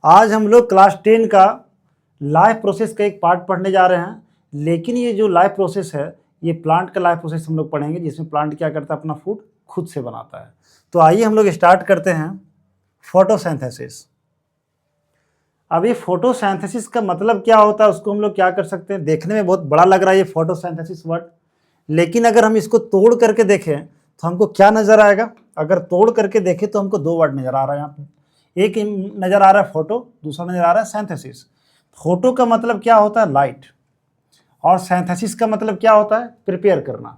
आज हम लोग क्लास 10 का लाइफ प्रोसेस का एक पार्ट पढ़ने जा रहे हैं। लेकिन ये जो लाइफ प्रोसेस है, ये प्लांट का लाइफ प्रोसेस हम लोग पढ़ेंगे, जिसमें प्लांट क्या करता है, अपना फूड खुद से बनाता है। तो आइए हम लोग स्टार्ट करते हैं फोटोसिंथेसिस। अब ये फोटोसिंथेसिस का मतलब क्या होता है, उसको हम लोग क्या कर सकते हैं। देखने में बहुत बड़ा लग रहा है ये फोटोसिंथेसिस वर्ड, लेकिन अगर हम इसको तोड़ करके देखें तो हमको क्या नज़र आएगा। अगर तोड़ करके देखें तो हमको दो वर्ड नज़र आ रहा है। यहाँ पे एक नज़र आ रहा है फोटो, दूसरा नज़र आ रहा है सिंथेसिस। फोटो का मतलब क्या होता है, लाइट, और सिंथेसिस का मतलब क्या होता है, प्रिपेयर करना।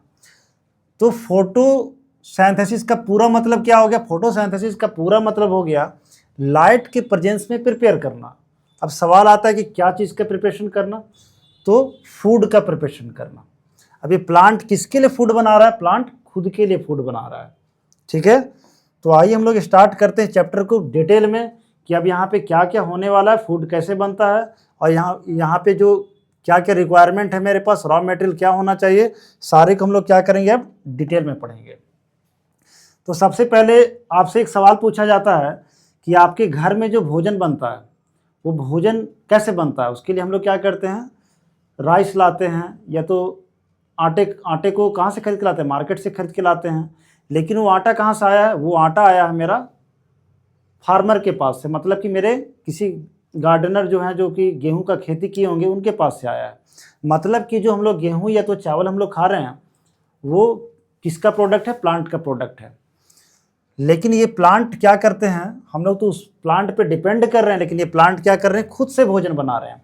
तो फोटोसिंथेसिस का पूरा मतलब क्या हो गया, फोटोसिंथेसिस का पूरा मतलब हो गया लाइट के प्रेजेंस में प्रिपेयर करना। अब सवाल आता है कि क्या चीज़ का प्रिपरेशन करना, तो फूड का प्रिपरेशन करना। अभी प्लांट किसके लिए फूड बना रहा है, प्लांट खुद के लिए फूड बना रहा है। ठीक है, तो आइए हम लोग स्टार्ट करते हैं चैप्टर को डिटेल में कि अब यहाँ पे क्या क्या होने वाला है, फूड कैसे बनता है, और यहाँ पे जो क्या क्या रिक्वायरमेंट है मेरे पास, रॉ मटेरियल क्या होना चाहिए, सारे को हम लोग क्या करेंगे, अब डिटेल में पढ़ेंगे। तो सबसे पहले आपसे एक सवाल पूछा जाता है कि आपके घर में जो भोजन बनता है वो भोजन कैसे बनता है। उसके लिए हम लोग क्या करते हैं, राइस लाते हैं, या तो आटे को कहाँ से खरीद के लाते हैं, मार्केट से खरीद के लाते हैं। लेकिन वो आटा कहाँ से आया है, वो आटा आया है मेरा फार्मर के पास से, मतलब कि मेरे किसी गार्डनर जो हैं, जो कि गेहूं का खेती किए होंगे, उनके पास से आया है। मतलब कि जो हम लोग गेहूं या तो चावल हम लोग खा रहे हैं वो किसका प्रोडक्ट है, प्लांट का प्रोडक्ट है। लेकिन ये प्लांट क्या करते हैं, हम लोग तो उस प्लांट पे डिपेंड कर रहे हैं, लेकिन ये प्लांट क्या कर रहे हैं, खुद से भोजन बना रहे हैं।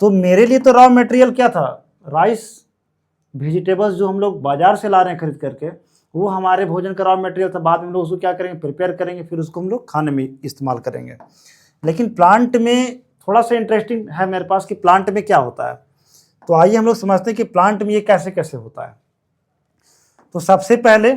तो मेरे लिए तो रॉ मटेरियल क्या था, राइस, वेजिटेबल्स जो हम लोग बाजार से ला रहे हैं खरीद करके, वो हमारे भोजन का रॉ मटेरियल था। बाद में हम लोग उसको क्या करेंगे, प्रिपेयर करेंगे, फिर उसको हम लोग खाने में इस्तेमाल करेंगे। लेकिन प्लांट में थोड़ा सा इंटरेस्टिंग है मेरे पास कि प्लांट में क्या होता है। तो आइए हम लोग समझते हैं कि प्लांट में ये कैसे कैसे होता है। तो सबसे पहले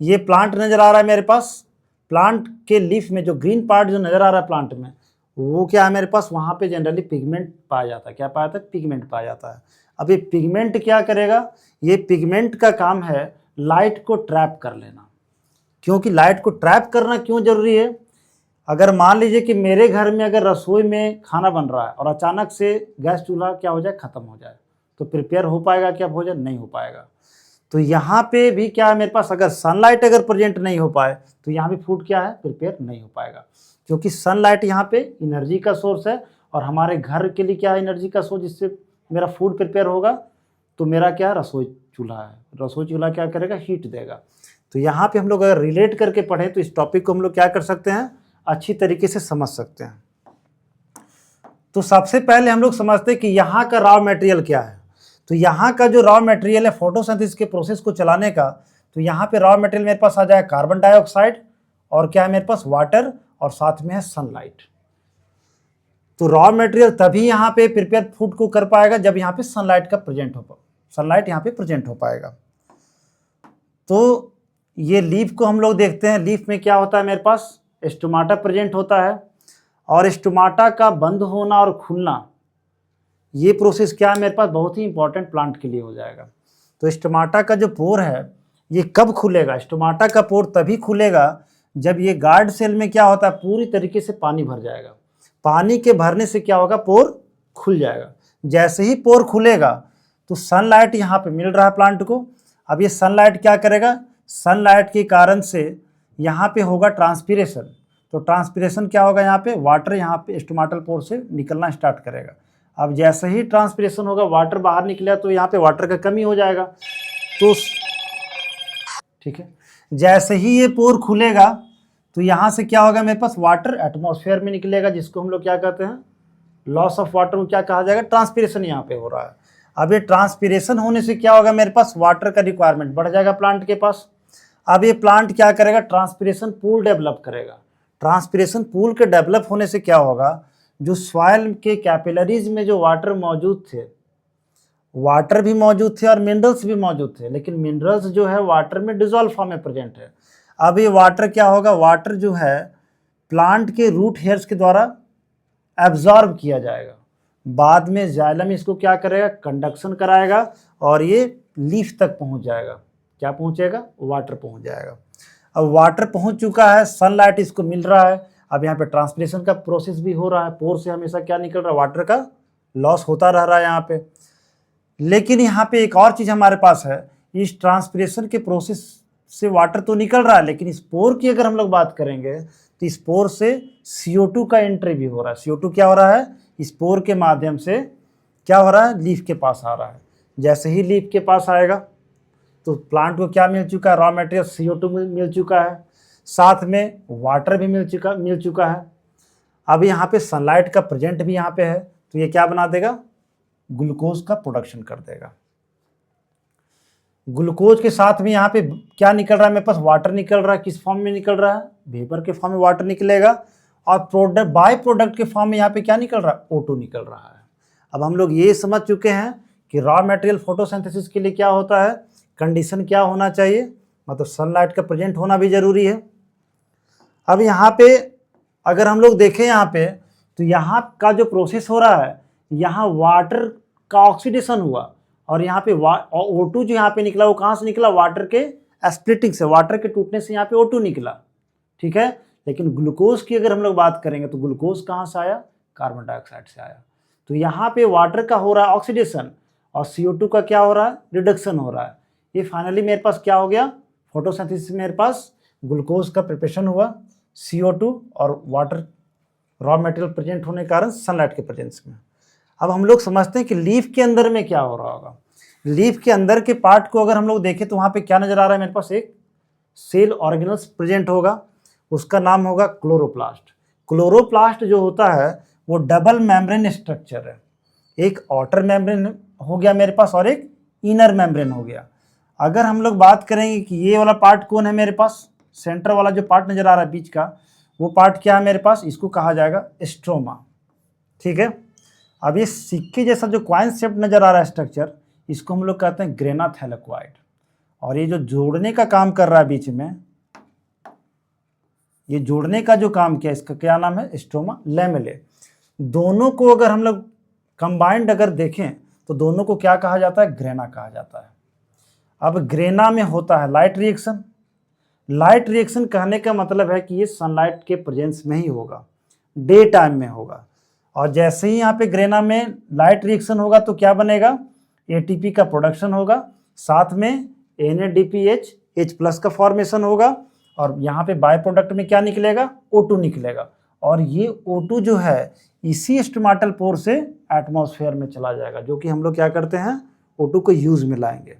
ये प्लांट नज़र आ रहा है मेरे पास, प्लांट के लीफ में जो ग्रीन पार्ट जो नज़र आ रहा है प्लांट में, वो क्या है मेरे पास, वहाँ पे जनरली पिगमेंट पाया जाता है। क्या पाया जाता है, पिगमेंट पाया जाता है। अब ये पिगमेंट क्या करेगा, ये पिगमेंट का काम है लाइट को ट्रैप कर लेना। क्योंकि लाइट को ट्रैप करना क्यों जरूरी है, अगर मान लीजिए कि मेरे घर में अगर रसोई में खाना बन रहा है और अचानक से गैस चूल्हा क्या हो जाए, ख़त्म हो जाए, तो प्रिपेयर हो पाएगा क्या भोजन, नहीं हो पाएगा। तो यहाँ पे भी क्या है मेरे पास, अगर सनलाइट अगर प्रेजेंट नहीं हो पाए तो यहाँ भी फूड क्या है, प्रिपेयर नहीं हो पाएगा। क्योंकि सनलाइट यहाँ पे एनर्जी का सोर्स है, और हमारे घर के लिए क्या है, एनर्जी का सोर्स, जिससे मेरा फूड प्रिपेयर होगा। तो मेरा क्या रसोई चूल्हा है, रसोई चूल्हा क्या करेगा, हीट देगा। तो यहाँ पे हम लोग अगर रिलेट करके पढ़ें तो इस टॉपिक को हम लोग क्या कर सकते हैं, अच्छी तरीके से समझ सकते हैं। तो सबसे पहले हम लोग समझते हैं कि यहाँ का रॉ मटेरियल क्या है। तो यहाँ का जो रॉ मटेरियल है फोटोसिंथेसिस के प्रोसेस को चलाने का, तो यहाँ पे रॉ मटेरियल मेरे पास आ जाए कार्बन डाइऑक्साइड, और क्या है मेरे पास, वाटर, और साथ में है सनलाइट। तो रॉ मटेरियल तभी यहाँ पे प्रिपेयर फूड को कर पाएगा जब यहाँ पे सनलाइट यहाँ पे प्रेजेंट हो पाएगा। तो ये लीफ को हम लोग देखते हैं, लीफ में क्या होता है मेरे पास, स्टोमाटा प्रेजेंट होता है, और स्टोमाटा का बंद होना और खुलना, ये प्रोसेस क्या है मेरे पास, बहुत ही इंपॉर्टेंट प्लांट के लिए हो जाएगा। तो स्टोमाटा का जो पोर है ये कब खुलेगा, स्टोमाटा का पोर तभी खुलेगा जब ये गार्ड सेल में क्या होता है, पूरी तरीके से पानी भर जाएगा। पानी के भरने से क्या होगा, पोर खुल जाएगा। जैसे ही पोर खुलेगा तो सनलाइट यहाँ पे मिल रहा है प्लांट को। अब ये सनलाइट क्या करेगा, सनलाइट के कारण से यहाँ पे होगा ट्रांसपीरेशन। तो ट्रांसपीरेशन क्या होगा, यहाँ पे वाटर यहाँ पे स्टोमाटल पोर से निकलना स्टार्ट करेगा। अब जैसे ही ट्रांसपीरेशन होगा, वाटर बाहर निकलेगा, तो यहाँ पे वाटर का कमी हो जाएगा। तो ठीक है, जैसे ही ये पोर खुलेगा तो यहाँ से क्या होगा मेरे पास, वाटर एटमॉस्फेयर में निकलेगा, जिसको हम लोग क्या कहते हैं, लॉस ऑफ वाटर को क्या कहा जाएगा, ट्रांसपीरेशन यहाँ पे हो रहा है। अब ये ट्रांसपीरेशन होने से क्या होगा मेरे पास, वाटर का रिक्वायरमेंट बढ़ जाएगा प्लांट के पास। अब ये प्लांट क्या करेगा, ट्रांसपीरेशन पूल डेवलप करेगा। ट्रांसपीरेशन पूल के डेवलप होने से क्या होगा, जो सॉइल के कैपिलरीज में जो वाटर मौजूद थे, वाटर भी मौजूद थे और मिनरल्स भी मौजूद थे, लेकिन मिनरल्स जो है वाटर में डिजॉल्व फॉर्म में प्रेजेंट है। अब ये वाटर क्या होगा, वाटर जो है प्लांट के रूट हेयर्स के द्वारा एब्जॉर्ब किया जाएगा। बाद में जाइलम इसको क्या करेगा, कंडक्शन कराएगा, और ये लीफ तक पहुंच जाएगा। क्या पहुंचेगा, वाटर पहुंच जाएगा। अब वाटर पहुंच चुका है, सनलाइट इसको मिल रहा है। अब यहाँ पे ट्रांसपिरेशन का प्रोसेस भी हो रहा है, पोर से हमेशा क्या निकल रहा है, वाटर का लॉस होता रह रहा है यहाँ पे। लेकिन यहाँ पे एक और चीज़ हमारे पास है, इस ट्रांसपिरेशन के प्रोसेस से वाटर तो निकल रहा है, लेकिन इस पोर की अगर हम लोग बात करेंगे तो इस पोर से CO2 का एंट्री भी हो रहा है। CO2 क्या हो रहा है, इस पोर के माध्यम से क्या हो रहा है, लीफ के पास आ रहा है। जैसे ही लीफ के पास आएगा तो प्लांट को क्या मिल चुका है, रॉ मटेरियल CO2 मिल चुका है, साथ में वाटर भी मिल चुका है। अब यहाँ पे सनलाइट का प्रेजेंट भी यहाँ पे है, तो ये क्या बना देगा, ग्लूकोज का प्रोडक्शन कर देगा। ग्लूकोज के साथ में यहाँ पे क्या निकल रहा है, मेरे पास वाटर निकल रहा है। किस फॉर्म में निकल रहा है, वेपर के फॉर्म में वाटर निकलेगा, और प्रोडक्ट बाय प्रोडक्ट के फॉर्म में यहाँ पे क्या निकल रहा है, O2 निकल रहा है। अब हम लोग ये समझ चुके हैं कि रॉ मटेरियल फोटोसिंथेसिस के लिए क्या होता है, कंडीशन क्या होना चाहिए, मतलब सनलाइट का प्रेजेंट होना भी जरूरी है। अब यहाँ पे अगर हम लोग देखें यहाँ पे, तो यहाँ का जो प्रोसेस हो रहा है, यहाँ वाटर का ऑक्सीडेशन हुआ, और यहाँ पे O2 जो यहाँ पे निकला वो कहाँ से निकला, वाटर के स्प्लिटिंग से, वाटर के टूटने से यहाँ पे O2 निकला, ठीक है। लेकिन ग्लूकोज की अगर हम लोग बात करेंगे तो ग्लूकोज कहाँ से आया, कार्बन डाइऑक्साइड से आया। तो यहाँ पे वाटर का हो रहा है ऑक्सीडेशन, और CO2 का क्या हो रहा है, रिडक्शन हो रहा है। ये फाइनली मेरे पास क्या हो गया, फोटोसिंथेसिस में मेरे पास ग्लूकोज का प्रिपरेशन हुआ, CO2 और वाटर रॉ मटेरियल प्रेजेंट होने के कारण सनलाइट के प्रेजेंस में। अब हम लोग समझते हैं कि लीफ के अंदर में क्या हो रहा होगा। लीफ के अंदर के पार्ट को अगर हम लोग देखें तो वहाँ पे क्या नजर आ रहा है, मेरे पास एक सेल ऑर्गेनल्स प्रेजेंट होगा, उसका नाम होगा क्लोरोप्लास्ट। क्लोरोप्लास्ट जो होता है वो डबल मेम्ब्रेन स्ट्रक्चर है, एक आउटर मेम्ब्रेन हो गया मेरे पास और एक इनर मेम्ब्रेन हो गया। अगर हम लोग बात करेंगे कि ये वाला पार्ट कौन है, मेरे पास सेंटर वाला जो पार्ट नजर आ रहा है बीच का, वो पार्ट क्या है मेरे पास, इसको कहा जाएगा स्ट्रोमा, ठीक है। अब ये सिक्के जैसा जो क्वाइन शेप नजर आ रहा है स्ट्रक्चर, इसको हम लोग कहते हैं ग्रेना थैलेक्वाइड। और ये जो जोड़ने का काम कर रहा है बीच में, ये जोड़ने का जो काम किया, इसका क्या नाम है, स्ट्रोमा लेमेले। दोनों को अगर हम लोग कंबाइंड अगर देखें तो दोनों को क्या कहा जाता है, ग्रेना कहा जाता है। अब ग्रेना में होता है लाइट रिएक्शन। लाइट रिएक्शन कहने का मतलब है कि ये सनलाइट के प्रेजेंस में ही होगा, डे टाइम में होगा। और जैसे ही यहाँ पे ग्रेना में लाइट रिएक्शन होगा तो क्या बनेगा, ATP का प्रोडक्शन होगा, साथ में NADPH H+ का फॉर्मेशन होगा, और यहाँ पे बाय प्रोडक्ट में क्या निकलेगा, O2 निकलेगा। और ये O2 जो है इसी स्टोमाटल पोर से एटमॉस्फेयर में चला जाएगा, जो कि हम लोग क्या करते हैं, O2 को यूज में लाएंगे।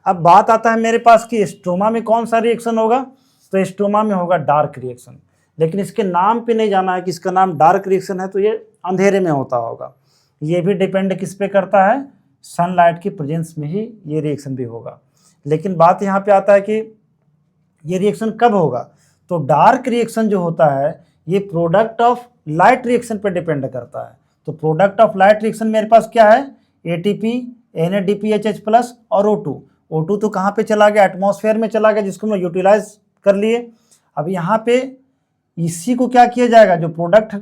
अब बात आता है मेरे पास कि स्टोमा में कौन सा रिएक्शन होगा, तो स्टोमा में होगा डार्क रिएक्शन। लेकिन इसके नाम पे नहीं जाना है कि इसका नाम डार्क रिएक्शन है तो ये अंधेरे में होता होगा। ये भी डिपेंड किस पे करता है, सनलाइट की प्रेजेंस में ही ये रिएक्शन भी होगा। लेकिन बात यहाँ पे आता है कि ये रिएक्शन कब होगा, तो डार्क रिएक्शन जो होता है ये प्रोडक्ट ऑफ लाइट रिएक्शन पे डिपेंड करता है। तो प्रोडक्ट ऑफ लाइट रिएक्शन मेरे पास क्या है, ATP NADPH H+ और O2। O2 तो कहाँ पे चला गया, एटमॉस्फेयर में चला गया, जिसको हम यूटिलाइज कर लिए। अब यहाँ पे इसी को क्या किया जाएगा, जो प्रोडक्ट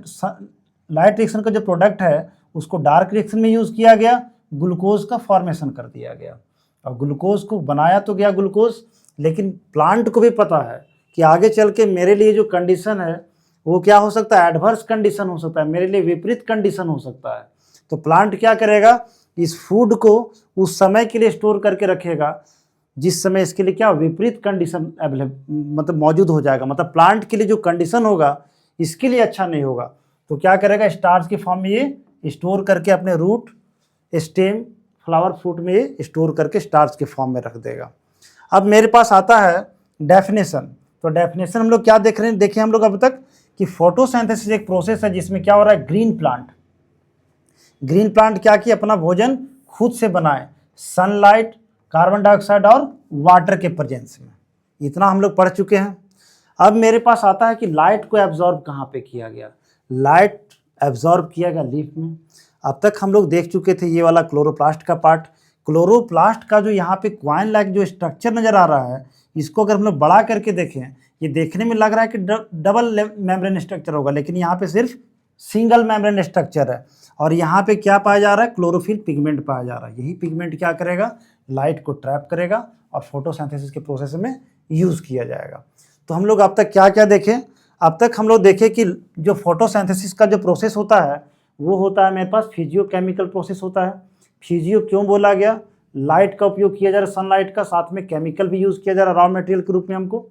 लाइट रिएक्शन का जो प्रोडक्ट है उसको डार्क रिएक्शन में यूज किया गया, ग्लूकोज का फॉर्मेशन कर दिया गया। अब ग्लूकोज को बनाया तो गया ग्लूकोज, लेकिन प्लांट को भी पता है कि आगे चल के मेरे लिए जो कंडीशन है वो क्या हो सकता है, एडवर्स कंडीशन हो सकता है, मेरे लिए विपरीत कंडीशन हो सकता है। तो प्लांट क्या करेगा, इस फूड को उस समय के लिए स्टोर करके रखेगा जिस समय इसके लिए क्या विपरीत कंडीशन मतलब मौजूद हो जाएगा, मतलब प्लांट के लिए जो कंडीशन होगा इसके लिए अच्छा नहीं होगा। तो क्या करेगा, स्टार्च के फॉर्म में ये स्टोर करके अपने रूट, स्टेम, फ्लावर, फ्रूट में ये स्टोर करके स्टार्च के फॉर्म में रख देगा। अब मेरे पास आता है डेफिनेशन। तो डेफिनेशन हम लोग क्या देख रहे हैं, देखिए हम लोग अब तक कि फोटोसिंथेसिस एक प्रोसेस है जिसमें क्या हो रहा है, ग्रीन प्लांट क्या कि अपना भोजन खुद से बनाए, सनलाइट, कार्बन डाइऑक्साइड और वाटर के प्रेजेंस में। इतना हम लोग पढ़ चुके हैं। अब मेरे पास आता है कि लाइट को एब्जॉर्ब कहाँ पे किया गया, लाइट एब्जॉर्ब किया गया लीफ में। अब तक हम लोग देख चुके थे ये वाला क्लोरोप्लास्ट का पार्ट। क्लोरोप्लास्ट का जो यहाँ पे क्वाइन लाइक जो स्ट्रक्चर नज़र आ रहा है, इसको अगर हम लोग बड़ा करके देखें, ये देखने में लग रहा है कि डबल मेम्ब्रेन स्ट्रक्चर होगा, लेकिन यहाँ पे सिर्फ सिंगल मेम्ब्रेन स्ट्रक्चर है। और यहाँ पे क्या पाया जा रहा है, क्लोरोफिल पिगमेंट पाया जा रहा है। यही पिगमेंट क्या करेगा, लाइट को ट्रैप करेगा और फोटोसिंथेसिस के प्रोसेस में यूज़ किया जाएगा। तो हम लोग अब तक क्या क्या देखें, अब तक हम लोग देखें कि जो फोटोसिंथेसिस का जो प्रोसेस होता है वो होता है मेरे पास फिजियोकेमिकल प्रोसेस होता है। फिजियो क्यों बोला गया? लाइट का उपयोग किया जा रहा है, सनलाइट का, साथ में केमिकल भी यूज किया जा रहा है रॉ मटेरियल के रूप में हमको।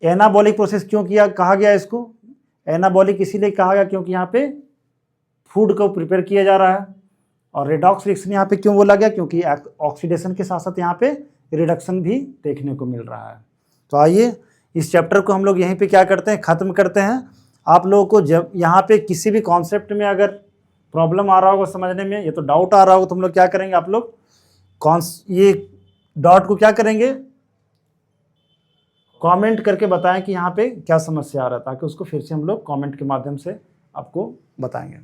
एनाबॉलिक प्रोसेस क्यों कहा गया इसको? एनाबॉलिक इसीलिए कहा गया क्योंकि यहाँ पे फूड को प्रिपेयर किया जा रहा है। और रेडॉक्स रिएक्शन यहाँ पे क्यों बोला गया? क्योंकि ऑक्सीडेशन के साथ साथ यहाँ पे रिडक्शन भी देखने को मिल रहा है। तो आइए इस चैप्टर को हम लोग यहीं पे क्या करते हैं, ख़त्म करते हैं। आप लोगों को जब यहाँ पे किसी भी कॉन्सेप्ट में अगर प्रॉब्लम आ रहा होगा समझने में, ये तो डाउट आ रहा होगा, तो हम लोग क्या करेंगे, आप लोग ये डॉट को क्या करेंगे, कमेंट करके बताएं कि यहाँ पे क्या समस्या आ रहा है, ताकि उसको फिर से हम लोग कमेंट के माध्यम से आपको बताएंगे।